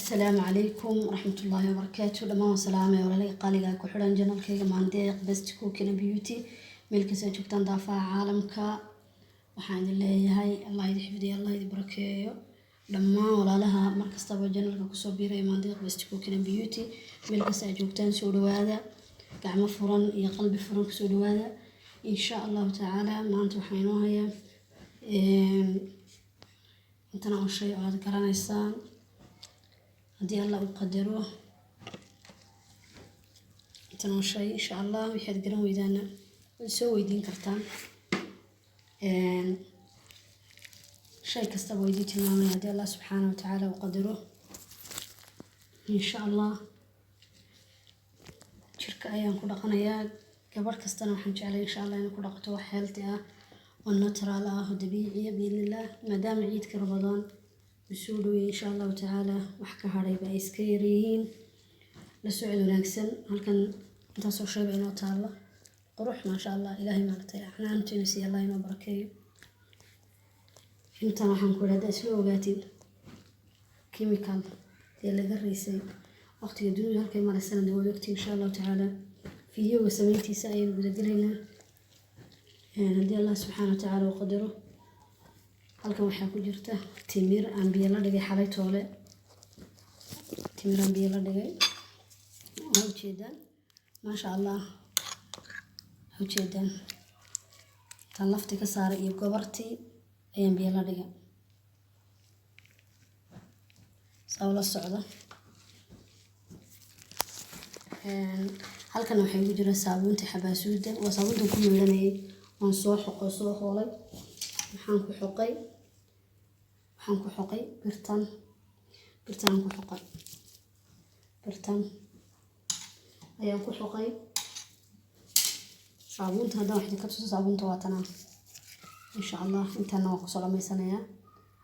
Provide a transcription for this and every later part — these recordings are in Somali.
السلام عليكم ورحمة الله وبركاته. لما سلامة ولا لي قالي قاك وحران جنال كيغا مانديق بس كوكينا بيوتي ملك سجوكتان دافع عالمك وحان الله هاي الله يحفظي الله يباركيه. لما ولا لها مركز طبع جنال كوسو بيري مانديق بس كوكينا بيوتي ملك سجوكتان سودو هذا قاع فرن يا قلبي فرن سودو هذا إن شاء الله تعالى ما أنتم حينوها يا انتنا أول شيء على ذكرنا إنسان هدي الله أقدره انتنا شيء إن شاء الله ويحد قرن ويدانا نسوي دين كرتان شيء كستبو يدي تماما هدي الله سبحانه وتعالى وقدره إن شاء الله شركة أيام كل قناة قبل كستنا وحنج عليه إن شاء الله إن كل قطوة حالتها والنترى الله دبيعية بإذن الله ما دام عيد كرمضان بسولوي إن شاء الله تعالى وحكا هاريبا إسكيريين لسعود وناكسن هلكن انتصر شيء بينه وتعالى قروح ما شاء الله إلهي ما قطيع احنا أنتو نسي الله ما بركيه انت راح نقول هذا اسمه وقاتل كيميكال اللي ذريسي وقت يدلو هلكن مرة السنة دول وقتي إن شاء الله تعالى فيديو وسميتي سائل بدلنا هدي الله سبحانه وتعالى وقدره halkan waxaa ku jirta timir aan biyo la dhigay xalay toole timir aan biyo la dhigay oo jeedan ma sha Allah oo jeedan tan lafti ka saaray iyo gobartii ayaan biyo la dhigay sawla socda halkan waxaa ku jira saabuunta xabaasuuda oo saabuunta ku meelanay oo soo xoolay waxaan ku xoqay birtan ayaan ku xoqay saabuunta haddaan waxay ka tuso saabuunta waa tanaa insha Allah intaana waan ku soo dhamaysanaya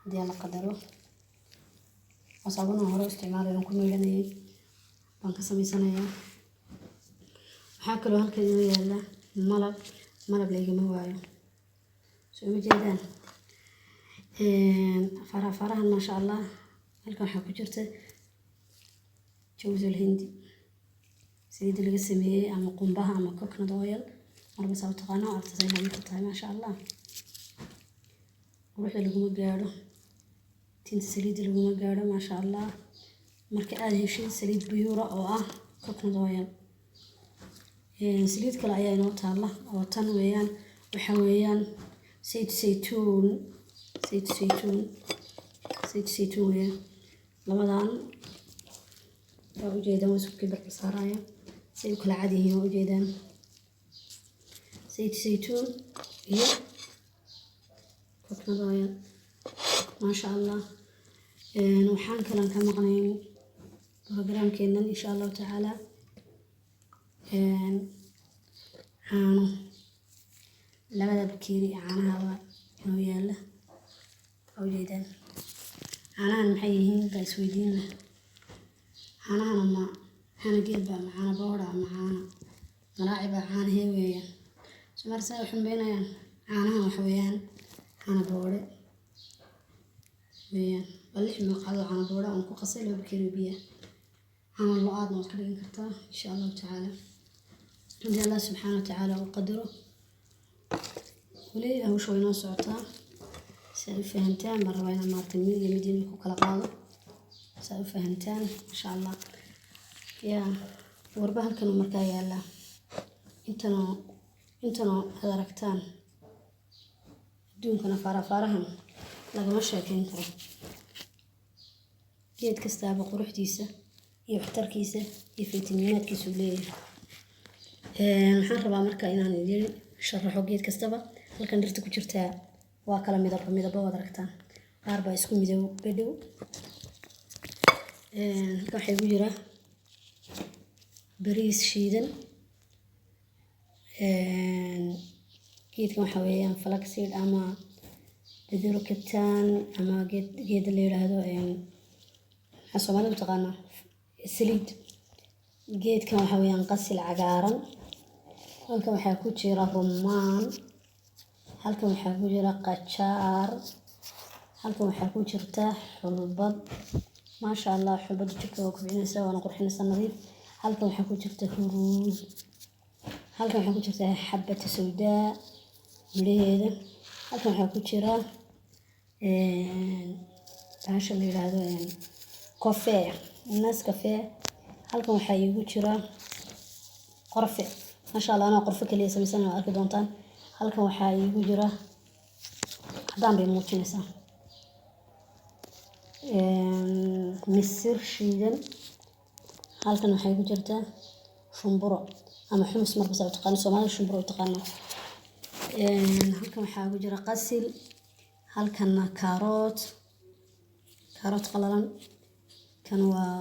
haddii alla qadaro waa saabuun hore isticmaalay ku meelanayay baan ka samaysanaya waxaa kaloo halkan inoo yaala malab laygama waayo soo ma jeedaan faraha ما شاء الله halkan waxaa ku jirta jawzul hindi saliid laga sameeyay ama qumbaha ama coconut oil marba soo taqaano artay inay tahay ما شاء الله ruuxa lagu gaaro tin saliid lagu gaaro ما شاء الله marka aad heshay saliid biyuura oo ah coconut oil saliid kale ayaa inoo taala oo tan weeyaan waxa weeyaan زيت زيتون ويا رمضان وجيدا وسكر بالقصارايا زي كل عادي هي وجيدا زيت زيتون هي كوكناضايا ما شاء الله نوحان كلام كما قنين برنامج كينا إن شاء الله تعالى عانو لماذا بكيري عنها وياله أو جيدا عنها محيهين كاسويدين عنها لما حنا جيبا معانا بورا معانا ملاعبة عانا هي ويا سمار ساوحن بينا يعني عنها وحويان عانا بورا ويا بلش من قادو عانا بورا ونكو قصيلة بكيري بيا عانا الله آدنا وكرين كرتا إن شاء الله تعالى رضي الله سبحانه وتعالى وقدره وليه هو شوي ناس عطاه سأفهمتان مرة وين مارتين مدينة كوكلا قاضي سأفهمتان إن شاء الله يا وربها كانوا مركايا لا انتنا هذركتان دون كنا فارهم لقى مشاكين كرو جيد كستابة قروح ديسة يحتر كيسة يفيتمينات كيسو ليه محاربة مركاينا ندير شرحو جيد كستابة halkan dhirta ku jirta waa kala midabo wada aragtaan qaar baa isku midabo waxay ku jira bariis shiidan geedkan waxa weeyaan flaxseed ama badiro kataan ama geed la yiraahdo Soomaalidu taqaana saliid geedkan waxa weeyaan qasil cagaaran halkan waxa ku jira rummaan halkan waxaa ku jira qajaar halkan waxaa ku jirta xulbad ما شاء الله حبة جبتها وكبعينيسا وانا قرحينيسا نظيف. halkan waxaa ku jirta huruud, halkan waxaa ku jirta xabata sawdaa midhaheeda, halkan waxaa ku jira bahasha la yiraahdo kafee, Nescafe, halkan waxaa iigu jira qorfe. masha Allah anaa qorfe kaliya samaysan waa arki doontaan. halkan waxaa iigu jira haddaan bay muujinaysaa misir shiidan, halkan waxay ku jirtaa shumburo ama xumus marka soo taqaan Soomaali shumburo u taqaana. halkan waxaa ku jira qasil, halkanna karoot qalalan, kan waa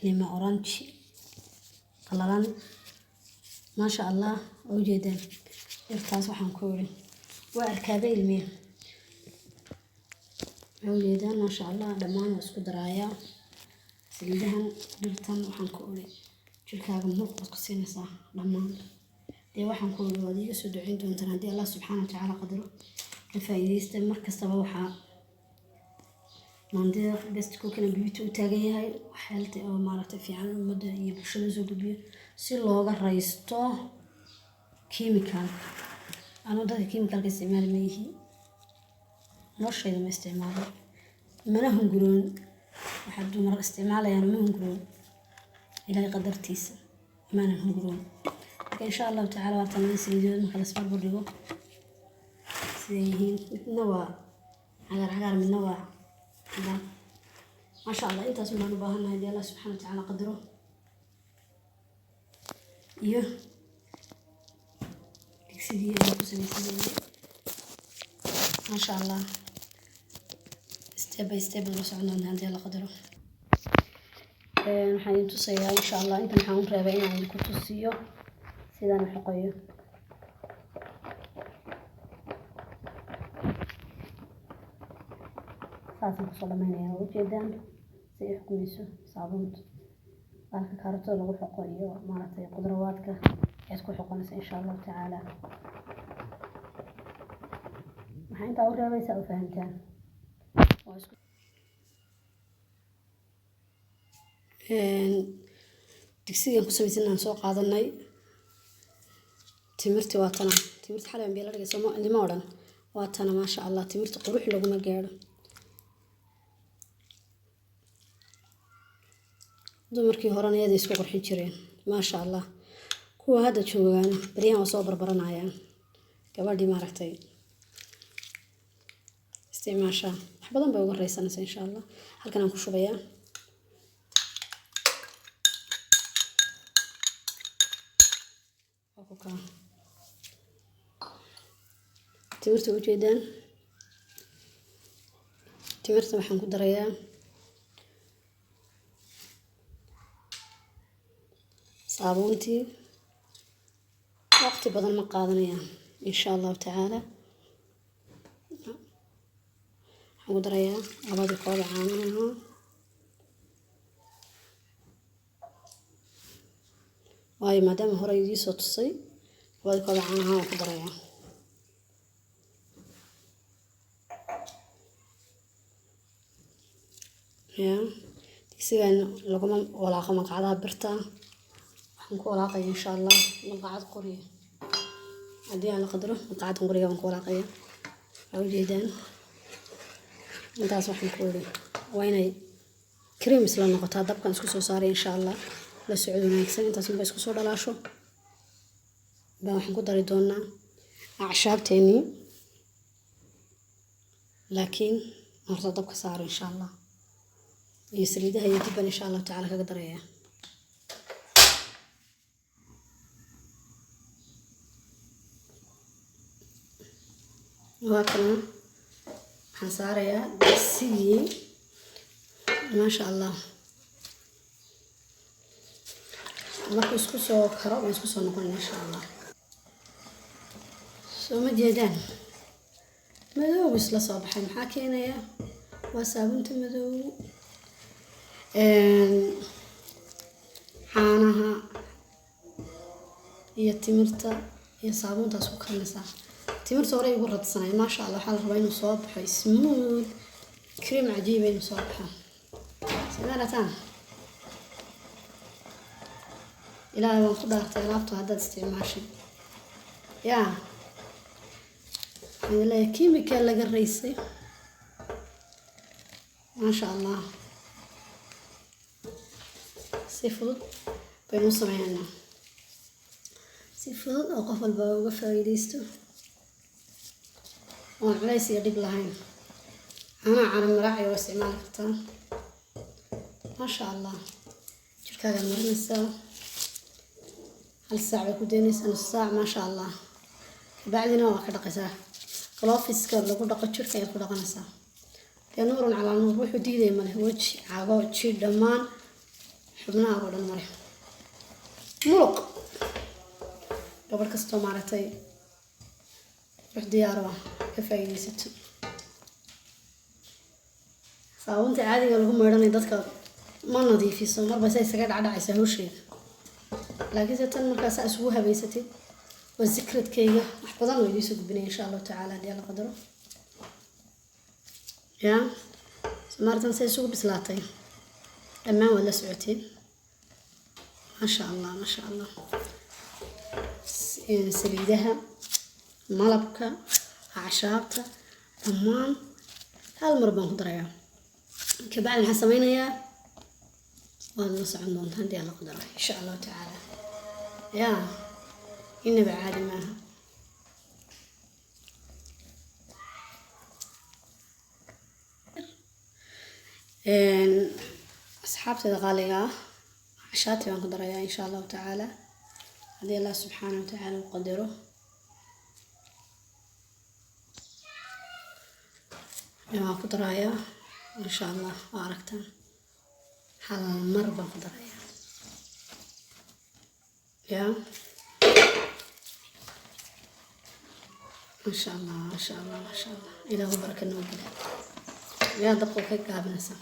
lima orange qalalan. masha Allah oo jeedaan dhirtaas waxaan ku yiri waa arkaaba ilmiya oo jeedaan masha Allah dhammaan isku daraaya saliidahan. dhirtan waxaan ku yiri jirkaaga muuqaal ku siinaysaa dhammaan dee waxaan ku yiri waad iga soo duceyn doontaan haddii Allah subxaanahu wa ta'aala qadaro ka faa'iideysta. markastaba waxaa mandeeq best cookina beauty u taagan yahay waxyeelta oo maaragtay fiican ummadda iyo bulshada soo gudbiyo si looga raysto chemical. anoo dadka chemicalka isticmaali ma yihiin, noloshayda ma isticmaalo, mana hunguroon. waxaa dumar isticmaalayaan ma hunguroon, ilaahay qadartiisa maanan hunguroon. marka insha Allah ta'ala waa tan saliidood marka la isbarbar dhigo siday yihiin, midna waa cagaar midna waa cadaan. masha Allah intaas baan u baahanahay haddii Allah subxaanahu wa ta'aala qadaro. iyo digsigii aan ku samaysanayay masha Allah step by step la soconaa haddii Allah qadaro. waxaan idin tusayaa insha Allah inta waxaan u reebay inaan idinku tusiyo sidaan u xoqayo. saasaan kusoo dhammaynayaa u jeedaan si ay xukumayso saabuunta halka kaarootada lagu xoqo iyo maaragtay qudrawaadka ayaad ku xoqonaysa insha Allah ta'ala. waxaan intaa u reebay saa u fahantaan. digsigan ku samaysan aan soo qaadanay timirti waa tana, timirti xalay aan biyo la dhigay soo lima odhan waa tana. masha Allah timirti qurux laguma gaadho. dumarkii horena iyada isku qurxin jireen masha Allah. kuwa hadda joogaan baryahan waa soo barbaranayaan gabadhii maaragtay isticmaasha wax badan bay uga raysanaysaa insha Allah. halkan aan ku shubayaa timirta u jeedaan. timirta waxaan ku darayaa saabuuntii. waqti badan ma qaadanayaan insha Allah ta'ala. waxaan ku darayaa labadii koob caanaha, waayo maadaama hore idii soo tusay labadii koob caanaha waan ku darayaa. digsigan laguma walaaqo maqcadaha birta, waxaan ku walaaqaya insha Allah maqcad qori haddii aan la qadaro maqcadan qoriga waan ku walaaqaya. waxaa ujeedaan intaas waxaan ku wari waa inay cream isla noqotaa. dabkan isku soo saaray insha Allah la socod wanaagsan. intaas unba isku soo dhalaasho baan waxaan ku dari doonaa acshaabteennii, laakiin horta dabka saaro insha Allah iyo saliidaha iyo dibban insha Allah ta'ala kaga daraya. waa kana waxaan saarayaa digsigii masha Allah. markuu isku soo karo waan isku soo noqon insha Allah. soo ma jeedaan madow isla soo baxay maxaa keenaya waa saabuunta madow. caanaha iyo timirta iyo saabuuntaas ku karinaysaa. timirta hore igu radsanay masha Allah. waxaa la rabaa inuu soo baxo smooth cream cajiib inuu soo baxo. سمعتان إلهي وان كدارت لابتو هذا استعماشي يا إلهي كيميكال لقى الرئيسي ما شاء الله سيفود بينو سمعنا سيفود أو قفل بقى فايديستو والعليس يدب لهين أنا على مراعي واستعمال كتان ما شاء الله شركة المرن الساعة هل الساعة كودينيس نص ساعة ما شاء الله بعدين هو كذا قساه كلافيس كذا لقول دقة شركة يقول دقة نسا يا نور على نور روح ودي ما له وجه عقاب شيء دمان حبنا ولا نمره ملق قبل كستو مرتين روح ديارها كفاية ست صاونت عادي قالوا هم يراني دتك ما نظيف يسمر بس هي سجاد عدا عيسى هوشي لكن إذا تم مركز أسبوعها بيستي والذكرى كيجا محفظة ويديسوا بني إن شاء الله تعالى دي الله قدره يا مرة سيسوق بسلاطين أما ولا سعتين ما شاء الله ما شاء الله سليدها ملبكة عشابته أمان هالمربى خضرية كبعد حسمينا يا والنص عندهم هندي على قدره إن شاء الله تعالى يا إنه بعادي معها أصحابتي الغالية عشاتي عن قدره إن شاء الله تعالى هذه الله سبحانه وتعالى وقدره يا قدرايا إن شاء الله باركتن حال مربى قدرايا يا ما شاء الله ما شاء الله ما شاء الله إلى بركة النوم يا دقوا هيك قابنسا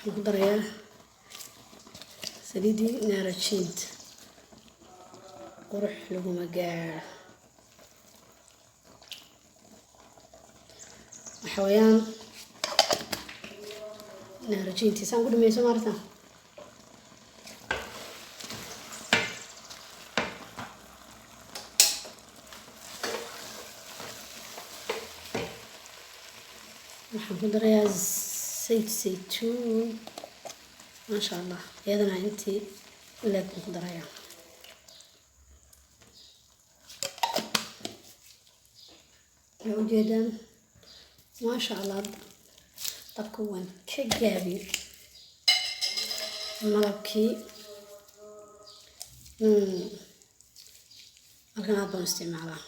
قدرايا سديدي نارتشينت قروح له مقاع حويان نارجينتي سانقول ميسو مرتا الحمد لله يا زيت زيتون ما شاء الله يدنا انتي ولا تقدر يا وجدا ما شاء الله طبكون كجابي ملبكي أركنا أبغى نستعملها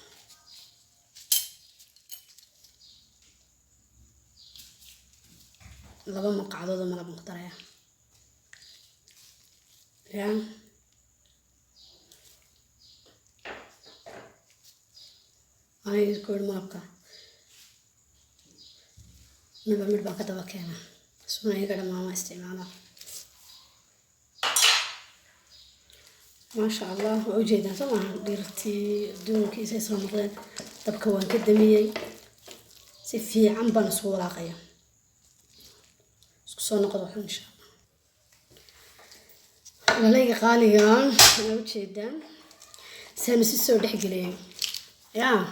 لبا مقعدود ملب مقدرية يا أنا يذكر ملبكه نبى كذا وكذا سمعي يقدر ما استعماله ما شاء الله وجيدا طبعا ديرتي دون كيس يسوى مقدار تبكون كدمية سفي عم بنصور عقيا سكسونا قدوح إن شاء الله ولا غاليان وجيدا سنسيسو دحقلين يا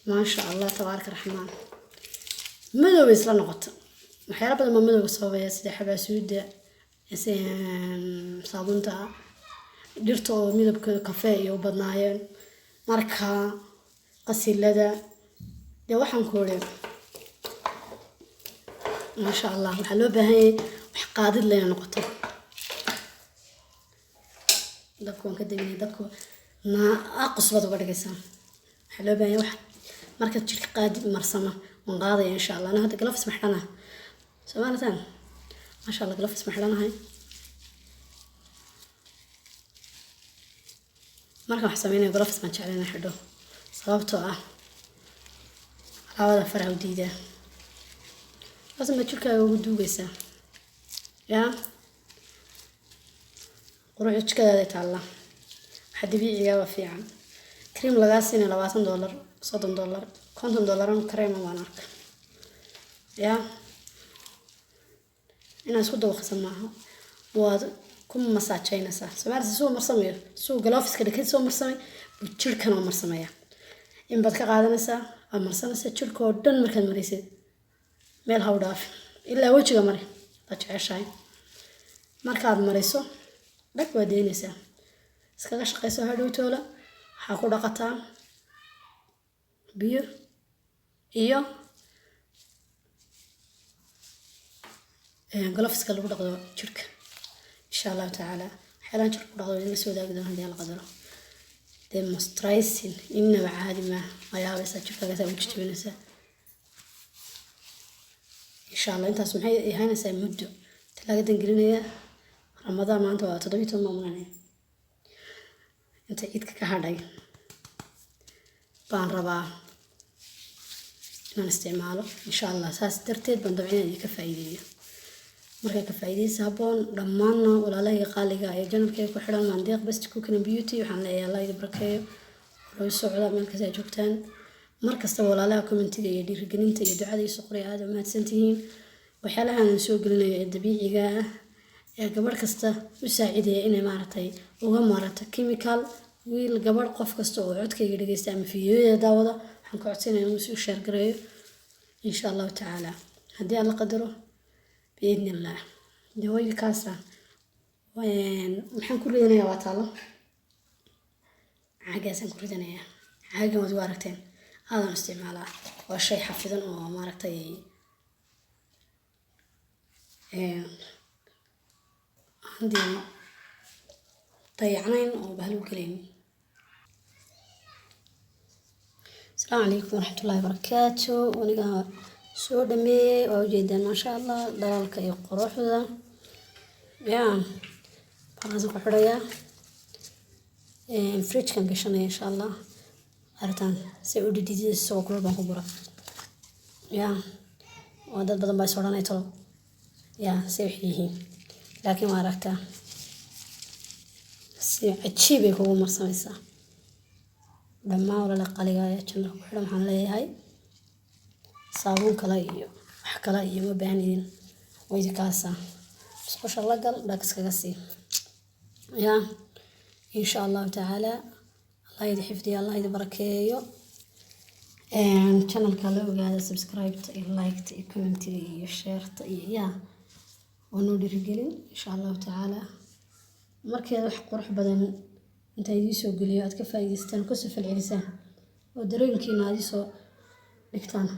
ما شاء الله تبارك الرحمن مدو بيسلا نقطة محيرا بدل ما مدو صوبيا سيدي حبا سودة صابونتا درتو مدو كافيه وبدنايين marka qasilada de waxaan ku oray ma sha Allah waxa loo baahan yahay wax qaadid leeyahay noqoto dadku ka degay dadku na aqsbad uga dhigaysan waxa loo baahan yahay wax marka jirka qaadid marsama waan qaadaya insha Allah ana hada gloves maxdana Soomaalatan ma sha Allah gloves maxdanahay marka wax sameeyay gloves ma jeclana xidho sababtoo ah alaabada faraha u diida لازم تشوفها ودوبيسا يا قروح كذا تعالى حد بيعي في عام كريم لغاسين $20 $60 $50 كريم وانارك يا inaan isku dawaqsan maaha waad ku masaajaynaysaa Soomaaliya soo marsamay soo galoofiska dhakad soo marsamay jirkan oo marsamaya in baad ka qaadanaysaa ama marsanaysaa jirka oo dhan markaad maraysid meel ha u dhaaf ilaa wajiga mari la jeceshahay markaad marayso dhag waa deynaysaa iskaga shaqayso hadhowtoola waxaa ku dhaqataa biyo iyo galoofiska lagu dhaqdo jirka insha Allah taala xeelan jirka ku dhaqdo in soo daagdo hadii la qadaro demonstration inna caadi ma ayaabaysa jirkaaga saa u jijibinaysaa insha Allah intaas maxay ahaynaysaa muddo talaaga gelinaya Ramadaan maanta waa 17 maalmood inta ciidka ka hadhay baan rabaa inaan isticmaalo insha Allah saas darteed baan dabciin ka faa'iideeyo marka ka faa'iideysa haboon dhammaan walaalaha qaaliga ee janalkay ku xiran Mandeeq Best Cooking and Beauty waxaan leeyahay Allah idin barakeeyo oo socda meel kasta joogtaan markasta walaalaha commentiga iyo dhiirigelinta iyo ducada iyo soqriya aad u mahadsantihiin waxyaalahan soo gelinayo ee dabiiciga ah ee gabar kasta u saacideeya inay maartay uga maarata chemical wiil gabar qof kasta oo codkayga dhageysta ama fiidiyoda daawada waxaan ku codsanayaa inuu soo share gareeyo insha Allah taala hadii alla qadaro بإذن الله جوي كاسة وين محن كل دنيا واتالله عاجزن كل دنيا عاجز مدوارتين هذا استعماله والشيء حفظا وماركتي عندي طيعنين وبهلو كلين السلام عليكم ورحمة الله وبركاته ونقا soo dhameeyay oo jeedaan ma sha Allah dalaalka iyo quruxda baraas ku xiraya fridge kan gashanay insha Allah artaan si u dhididis soo kula baan ku bura waa dad badan baa soo dhaanay tolo si wixii laakiin ma aragta si ajiib ay kugu marsamaysaa dhammaan wala qaliga ee channel ku xiran waxaan leeyahay صابون كلا إيو حكلا إيو ما بينين ويدي كاسة بس خوش الله قال داكس كاسي إن شاء الله تعالى الله يدي حفظي الله يدي بركيو channel كلا وقاعدة سبسكرايب لايك كومنت شير ونودي رجلين إن شاء الله تعالى مركي هذا قروح بدن انت يديسو قليو أتكفى يديستان كسف العرسان ودرين كينا يديسو لكتانا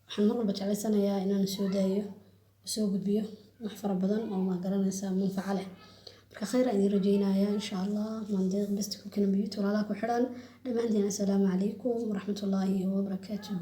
waxaan mar walba jeclaysanayaa inaan soo daayo soo gudbiyo wax fara badan oo ma garanaysa manfaco leh marka khayr aan rajaynayaa insha Allah Mandeeq Best Cooking and Beauty walaalaha ku xiran dhamaantiin assalaamu calaykum waraxmatullaahi wabarakaatuh